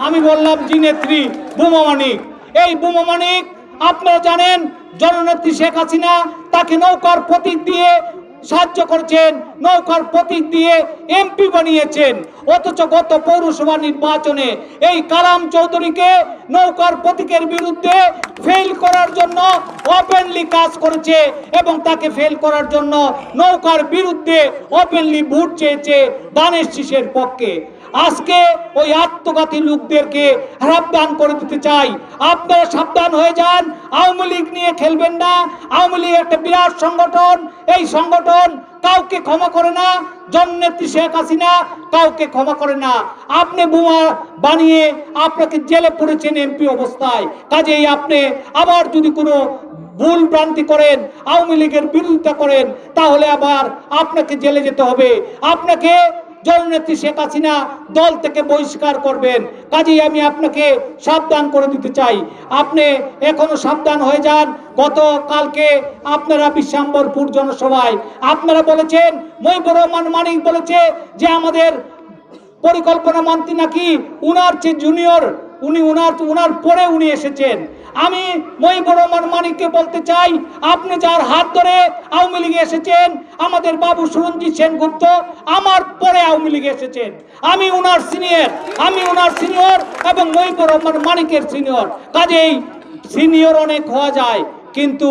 আমি বললাম জি নেত্রী বোমা মানিক। এই বোমা মানিক আপনারা জানেন জননেত্রী শেখ হাসিনা তাকে নৌকার প্রতীক দিয়ে সাহায্য করেছেন, নৌকার প্রতীক দিয়ে এমপি বানিয়েছেন। অথচ গত পৌরসভা নির্বাচনে এই কালাম চৌধুরীকে নৌকার প্রতীকের বিরুদ্ধে ফেল করার জন্য ওপেনলি কাজ করেছে এবং তাকে ফেল করার জন্য নৌকার বিরুদ্ধে ওপেনলি ভোট চেয়েছে দানের শীষের পক্ষে। আজকে ওই আত্মঘাতী লোকদেরকে সাবধান করে দিতে চাই, আপনারা সাবধান হয়ে যান। আওয়ামী লীগ নিয়ে খেলবেন না। আওয়ামী লীগ একটা বিরাট সংগঠন, এই সংগঠন কাউকে ক্ষমা করে না। জননেত্রী শেখ হাসিনা কাউকে ক্ষমা করে না। আপনি বোমা বানিয়ে আপনাকে জেলে পড়েছেন এমপি অবস্থায়, কাজেই আপনি আবার যদি কোনো ভুল ভ্রান্তি করেন, আওয়ামী লীগের বিরোধিতা করেন, তাহলে আবার আপনাকে জেলে যেতে হবে। আপনাকে জননেত্রী শেখ হাসিনা দল থেকে বহিষ্কার করবেন। কাজেই আমি আপনাকে সাবধান করে দিতে চাই, আপনি এখনো সাবধান হয়ে যান। গতকালকে আপনারা বিশ্বম্বরপুর জনসভায় আপনারা বলেছেন, মহিবুর রহমান মানিক বলেছে যে আমাদের পরিকল্পনা মন্ত্রী নাকি উনার চেয়ে জুনিয়র, উনার পরে উনি এসেছেন। আমি মহিবুর রহমান মানিককে বলতে চাই, আপনি যার হাত ধরে আওয়ামী লীগে এসেছেন, আমাদের বাবু সুরঞ্জিত সেনগুপ্ত আমার পরে আওয়ামী লীগে এসেছেন। আমি উনার সিনিয়র এবং মহিবুর রহমান মানিকের সিনিয়র। কাজেই সিনিয়র অনেক হওয়া যায়, কিন্তু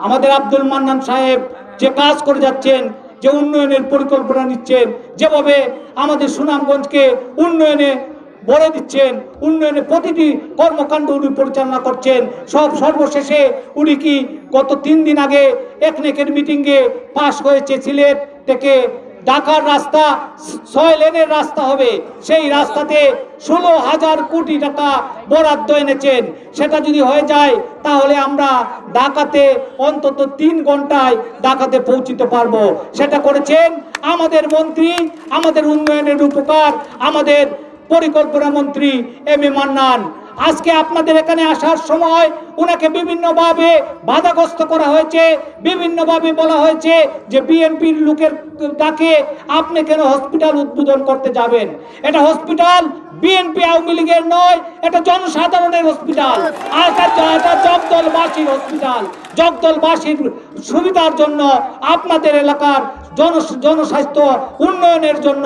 আমাদের আব্দুল মান্নান সাহেব যে কাজ করে যাচ্ছেন, যে উন্নয়নের পরিকল্পনা নিচ্ছেন, যেভাবে আমাদের সুনামগঞ্জকে উন্নয়নে বলে দিচ্ছেন, উন্নয়নের প্রতিটি কর্মকাণ্ড উনি পরিচালনা করছেন। সর্বশেষে উনি কি গত 3 দিন আগে একনেকের মিটিংয়ে পাশ হয়েছে সিলেট থেকে ঢাকার রাস্তা 6 লেনের রাস্তা হবে, সেই রাস্তাতে 16,000 কোটি টাকা বরাদ্দ এনেছেন। সেটা যদি হয়ে যায় তাহলে আমরা ঢাকাতে অন্তত 3 ঘন্টায় ঢাকাতে পৌঁছিতে পারবো। সেটা করেছেন আমাদের মন্ত্রী, আমাদের উন্নয়নের উপকার, আমাদের পরিকল্পনা মন্ত্রী এম এ মান্নান। আজকে আপনাদের এখানে আসার সময় উনাকে বিভিন্নভাবে বাধাগ্রস্ত করা হয়েছে, বিভিন্নভাবে বলা হয়েছে যে বিএনপির লোকের ডাকে আপনি কেন হসপিটাল উদ্বোধন করতে যাবেন। এটা হসপিটাল বিএনপি আওয়ামী লীগের নয়, এটা জনসাধারণের হসপিটাল। আর এটা জগদলবাসীর হসপিটাল। জগদলবাসীর সুবিধার জন্য আপনাদের এলাকার জনস্বাস্থ্য উন্নয়নের জন্য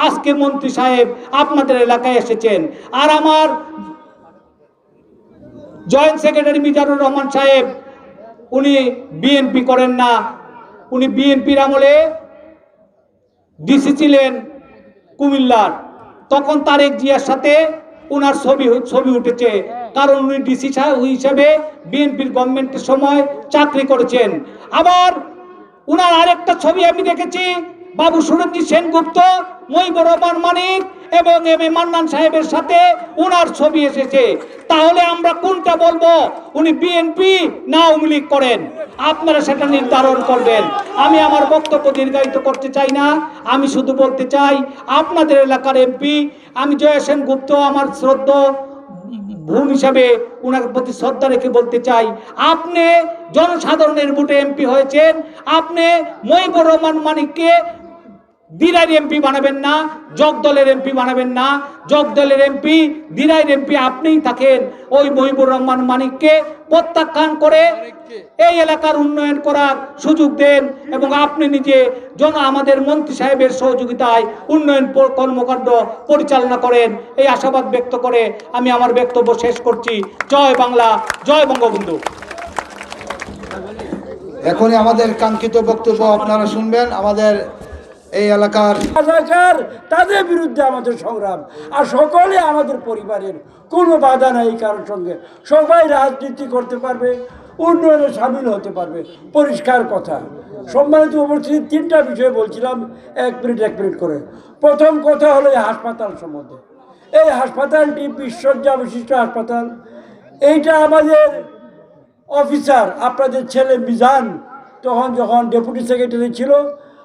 আজকে মন্ত্রী সাহেব আপনাদের এলাকায় এসেছেন। আর আমার জয়েন্ট সেক্রেটারি মিজানুর রহমান সাহেব, উনি বিএনপি করেন না, উনি বিএনপির আমলে ডিসি ছিলেন কুমিল্লার। তখন তারেক জিয়ার সাথে উনার ছবি উঠেছে, কারণ উনি ডিসি হিসাবে বিএনপির গভর্নমেন্টের সময় চাকরি করেছেন। আবার উনার আরেকটা ছবি আমি দেখেছি, বাবু সুরঞ্জিত সেনগুপ্ত, মহিবুর রহমান মানিক এবং এম এ মান্নান সাহেবের সাথে উনার ছবি এসেছে। তাহলে আমরা কোনটা বলবো, উনি বিএনপি না আওয়ামী লীগ করেন? আপনারা সেটা নির্ধারণ করবেন। আমি আমার বক্তব্য দীর্ঘায়িত করতে চাই না, আমি শুধু বলতে চাই আপনাদের এলাকার এমপি আমি জয় সেনগুপ্ত, আমার শ্রদ্ধা ভূমি হিসাবে ওনার প্রতি শ্রদ্ধা রেখে বলতে চাই, আপনি জনসাধারণের ভোটে এমপি হয়েছেন, আপনি মহিবুর রহমান মানিককে দিরাইর এমপি বানাবেন না, জগদলের এমপি বানাবেন না। জগদলের এমপি, দিরাইর এমপি আপনিই থাকেন। ওই মহিবুর রহমান মানিককে প্রত্যাখ্যান করে এই এলাকার উন্নয়ন করার সুযোগ দেন এবং আপনি নিজে আমাদের মন্ত্রী সাহেবের সহযোগিতায় উন্নয়ন কর্মকাণ্ড পরিচালনা করেন। এই আশাবাদ ব্যক্ত করে আমি আমার বক্তব্য শেষ করছি। জয় বাংলা, জয় বঙ্গবন্ধু। এখনই আমাদের কাঙ্ক্ষিত বক্তব্য আপনারা শুনবেন। আমাদের এই এলাকার তাদের বিরুদ্ধে আমাদের সংগ্রাম, আর সকলে আমাদের পরিবারের, কোনো বাধা নাই কারোর সঙ্গে, সবাই রাজনীতি করতে পারবে, উন্নয়নে সামিল হতে পারবে, পরিষ্কার কথা। সম্মানিত উপস্থিতি, 3টা বিষয় বলছিলাম, 1 মিনিট করে। প্রথম কথা হলো এই হাসপাতাল সম্বন্ধে। এই হাসপাতালটি 20 শয্যা বিশিষ্ট হাসপাতাল। এইটা আমাদের অফিসার, আপনাদের ছেলে মিজান যখন ডেপুটি সেক্রেটারি ছিল,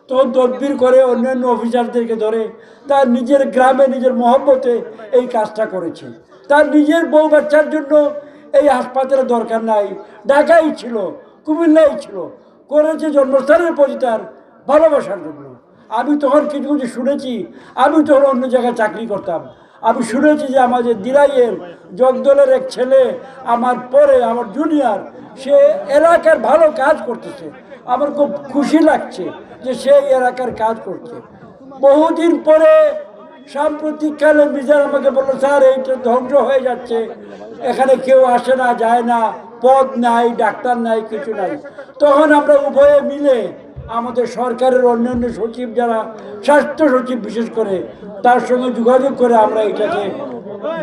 তখন তদবির করে অন্যান্য অফিসারদেরকে ধরে তার নিজের গ্রামে, নিজের মহব্বতে এই কাজটা করেছে। তার নিজের বউ বাচ্চার জন্য এই হাসপাতালের দরকার নাই, ঢাকাই ছিল, কুমিল্লাই ছিল, করেছে জন্মস্থানের প্রতি তার ভালোবাসার জন্য। আমি তখন কিছু কিছু শুনেছি, আমি তখন অন্য জায়গায় চাকরি করতাম, আমি শুনেছি যে আমাদের দিরাইয়ের জগদলের এক ছেলে আমার পরে আমার জুনিয়র, সে এলাকার ভালো কাজ করতেছে। আমার খুব খুশি লাগছে যে সেই এলাকার কাজ করছে। বহুদিন পরে সাম্প্রতিককালে মিজান আমাকে বললো, স্যার এইটা ধ্বংস হয়ে যাচ্ছে, এখানে কেউ আসে না যায় না, পদ নাই, ডাক্তার নাই, কিছু নাই। তখন আমরা উভয়ে মিলে আমাদের সরকারের অন্যান্য সচিব যারা, স্বাস্থ্য সচিব বিশেষ করে, তার সঙ্গে যোগাযোগ করে আমরা এটাকে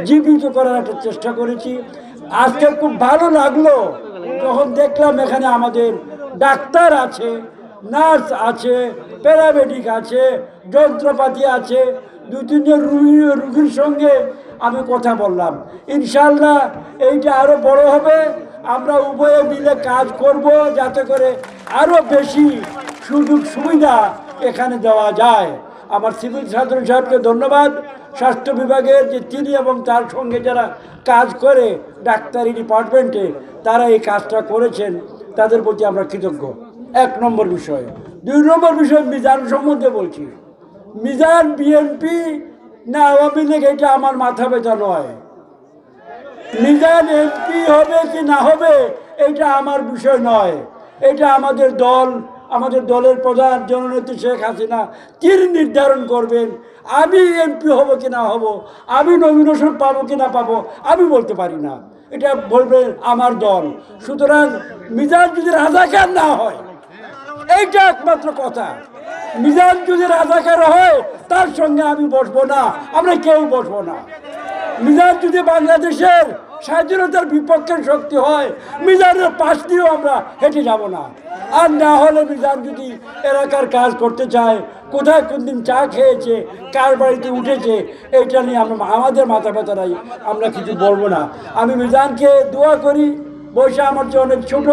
জীবিত করার একটা চেষ্টা করেছি। আজকে খুব ভালো লাগলো যখন দেখলাম এখানে আমাদের ডাক্তার আছে, নার্স আছে, প্যারামেডিক আছে, যন্ত্রপাতি আছে। 2-3 জন রুগীর সঙ্গে আমি কথা বললাম। ইনশাল্লাহ এইটা আরও বড় হবে। আমরা উভয়ে মিলে কাজ করব যাতে করে আরও বেশি সুযোগ সুবিধা এখানে দেওয়া যায়। আমার সিভিল সার্জন সাহেবকে ধন্যবাদ, স্বাস্থ্য বিভাগের যে তিনি এবং তার সঙ্গে যারা কাজ করে ডাক্তারি ডিপার্টমেন্টে, তারা এই কাজটা করেছেন, তাদের প্রতি আমরা কৃতজ্ঞ। 1 নম্বর বিষয়। 2 নম্বর বিষয় মিজান সম্বন্ধে বলছি। মিজান বিএনপি না আওয়ামী লীগ, এটা আমার মাথা ব্যথা নয়। মিজান এমপি হবে কি না হবে এটা আমার বিষয় নয়। এটা আমাদের দল, আমাদের দলের প্রধান জননেত্রী শেখ হাসিনা তিনি নির্ধারণ করবেন। আমি এমপি হব কি না হব, আমি নমিনেশন পাবো কি না পাবো আমি বলতে পারি না, এটা বলবে আমার দল। সুতরাং মিজান যদি রাজাকার না হয়, এইটা একমাত্র কথা। মিজান যদি রাজাকার হয় তার সঙ্গে আমি বসবো না, আমরা কেউ বসবো না। মিজান যদি বাংলাদেশের স্বাধীনতার বিপক্ষের শক্তি হয়, মিজানের পাশ দিয়েও আমরা হেঁটে যাব না। আর না হলে মিজান যদি এলাকার কাজ করতে চায়, কোথায় কোন দিন চা খেয়েছে, কার বাড়িতে উঠেছে, এইটা নিয়ে আমাদের মাথা ব্যথা নাই, আমরা কিছু বলবো না। আমি মিজানকে দোয়া করি, বয়সে আমার চেয়ে অনেক ছোট,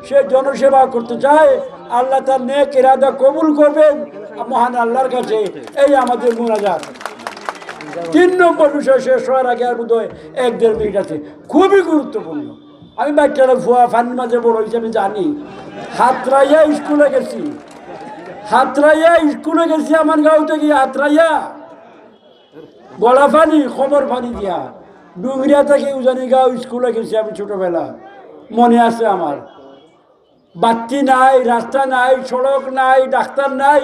সে জনসেবা করতে চায়, আল্লাহ তার নেক ইরাদা কবুল করবেন মহান আল্লাহর কাছে, এই আমাদের মুনাজাত। 3 নম্বর বিষয় শেষ হওয়ার আগে আর বোধহয় 1-1.5 মিনিট আছে, খুবই গুরুত্বপূর্ণ। আমি বাচ্চারা ভুয়া ফান মাঝে বড় হিসাবে জানি। হাতরাইয়া স্কুলে গেছি, আমার গাঁও থেকে হাতরাইয়া গলা পানি খবর পানি দিয়া ডুংরিয়া থেকে উজানি গাঁও স্কুলে গেছি আমি ছোটবেলা, মনে আছে আমার। বাতি নাই, রাস্তা নাই, সড়ক নাই, ডাক্তার নাই,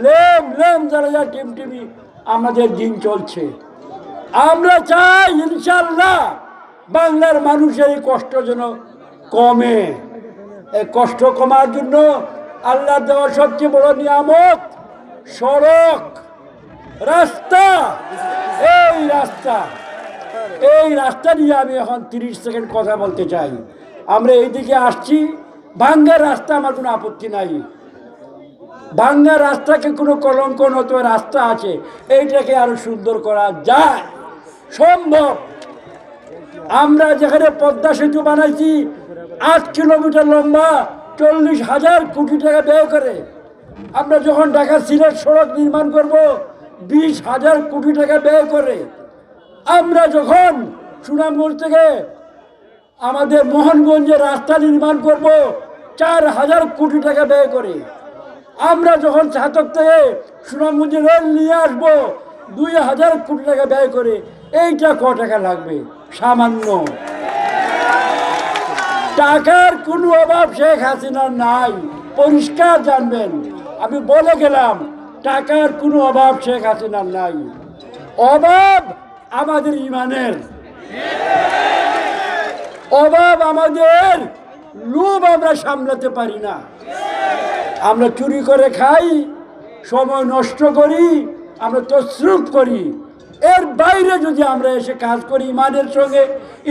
লেম যারা টিমটিমি আমাদের দিন চলছে। আমরা চাই ইনশাল্লাহ বাংলার মানুষের এই কষ্ট যেন কমে। এই কষ্ট কমার জন্য আল্লাহ দেওয়া সবচেয়ে বড় নিয়ামত সড়ক, রাস্তা। এই রাস্তা নিয়ে আমি এখন 30 সেকেন্ড কথা বলতে চাই। আমরা এইদিকে আসছি, ভাঙ্গার রাস্তা আমার কোনো আপত্তি নাই। ভাঙ্গা রাস্তাকে কোনো কলঙ্ক নতো রাস্তা আছে, এইটাকে আরো সুন্দর করা যায়, সম্ভব। আমরা যেখানে পদ্মা সেতু বানাইছি 8 কিলোমিটার লম্বা, 40,000 কোটি টাকা ব্যয় করে। আমরা যখন ঢাকা সিলেট সড়ক নির্মাণ করব 20,000 কোটি টাকা ব্যয় করে। আমরা যখন সুনামগঞ্জ থেকে আমাদের মোহনগঞ্জে রাস্তা নির্মাণ করব 4,000 কোটি টাকা ব্যয় করে। আমরা যখন ছাতক থেকে সুনামগঞ্জে রেল নিয়ে আসবো 2,000 কোটি টাকা ব্যয় করে। এইটা ক টাকা লাগবে? সামান্য। টাকার কোনো অভাব শেখ হাসিনার নাই, পরিষ্কার জানবেন। আমি বলে গেলাম, টাকার কোনো অভাব শেখ হাসিনার নাই। অভাব আমাদের ইমানের, অভাব আমাদের লোভ, আমরা সামলাতে পারি না। আমরা চুরি করে খাই, সময় নষ্ট করি, আমরা তসরুফ করি। এর বাইরে যদি আমরা এসে কাজ করি ইমানের সঙ্গে,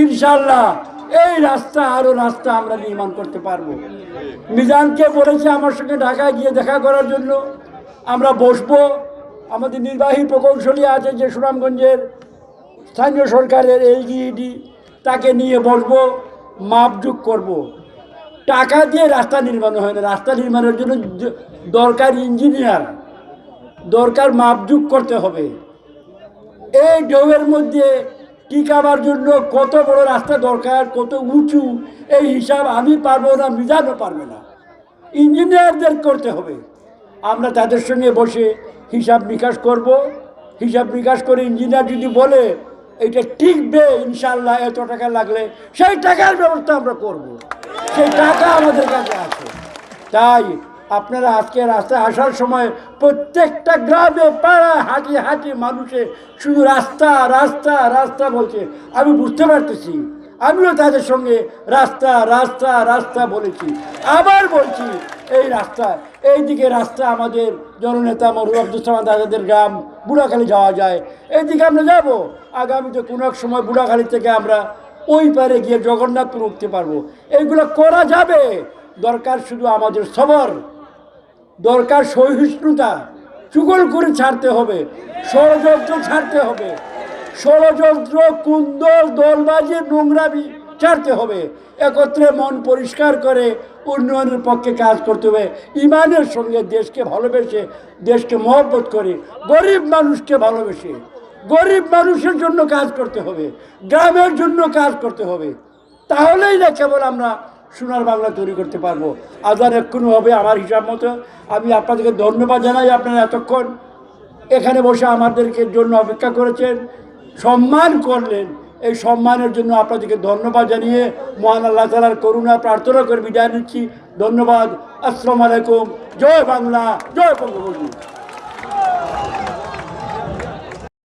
ইনশাল্লাহ এই রাস্তা আরো রাস্তা আমরা নির্মাণ করতে পারবো। মিজানকে বলেছে আমার সঙ্গে ঢাকায় গিয়ে দেখা করার জন্য। আমরা বসবো, আমাদের নির্বাহী প্রকৌশলী আছে যে সুনামগঞ্জের স্থানীয় সরকারের এলজিইডি, তাকে নিয়ে বসবো, মাপজোক করব। টাকা দিয়ে রাস্তা নির্মাণ হয় না, রাস্তা নির্মাণের জন্য দরকার ইঞ্জিনিয়ার, দরকার মাপজোক করতে হবে। এই ঢেউয়ের মধ্যে টিকাবার জন্য কত বড় রাস্তা দরকার, কত উঁচু, এই হিসাব আমি পারবো না, মিজানও পারবে না, ইঞ্জিনিয়ারদের করতে হবে। আমরা তাদের সঙ্গে বসে হিসাব নিকাশ করব, হিসাব নিকাশ করে ইঞ্জিনিয়ার যদি বলে এটা টিকবে ইনশাল্লাহ এত টাকা লাগলে সেই টাকার ব্যবস্থা আমরা করব। সেই টাকা আমাদের কাছে আছে। তাই আপনারা আজকে রাস্তায় আসার সময় প্রত্যেকটা গ্রামে পাড়ায় হাঁটি হাঁটি মানুষে শুধু রাস্তা রাস্তা রাস্তা বলছে। আমি বুঝতে পারতেছি, আমিও তাদের সঙ্গে রাস্তা রাস্তা রাস্তা বলেছি, আবার বলছি এই রাস্তা, এইদিকে রাস্তা আমাদের জননেতা মরহুম আব্দুল সামাদ আজাদের গ্রাম বুড়াখালী যাওয়া যায়, এইদিকে আমরা যাব। আগামীতে কোনো এক সময় বুড়াখালী থেকে আমরা ওই পারে গিয়ে জগন্নাথপুর উঠতে পারবো। এইগুলো করা যাবে। দরকার শুধু আমাদের সবর, দরকার সহিষ্ণুতা, চুগল করে ছাড়তে হবে, ষড়যন্ত্র ছাড়তে হবে, ষড়যন্ত্র কুন্দল দলবাজি নোংরামি ছাড়তে হবে। একত্রে মন পরিষ্কার করে উন্নয়নের পক্ষে কাজ করতে হবে। ইমানের সঙ্গে দেশকে ভালোবেসে, দেশকে মহব্বত করে, গরিব মানুষকে ভালোবেসে, গরিব মানুষের জন্য কাজ করতে হবে, গ্রামের জন্য কাজ করতে হবে। তাহলেই না কেবল আমরা সোনার বাংলা তৈরি করতে পারবো। আজান এক্ষুনি হবে আমার হিসাব মতো। আমি আপনাদেরকে ধন্যবাদ জানাই, আপনারা এতক্ষণ এখানে বসে আমাদেরকে জন্য অপেক্ষা করেছেন, সম্মান করলেন। এই সম্মানের জন্য আপনাদেরকে ধন্যবাদ জানিয়ে মহান আল্লাহ তাআলার করুণা প্রার্থনা করে বিদায় নিচ্ছি। ধন্যবাদ। আসসালামু আলাইকুম। জয় বাংলা, জয় বঙ্গবন্ধু।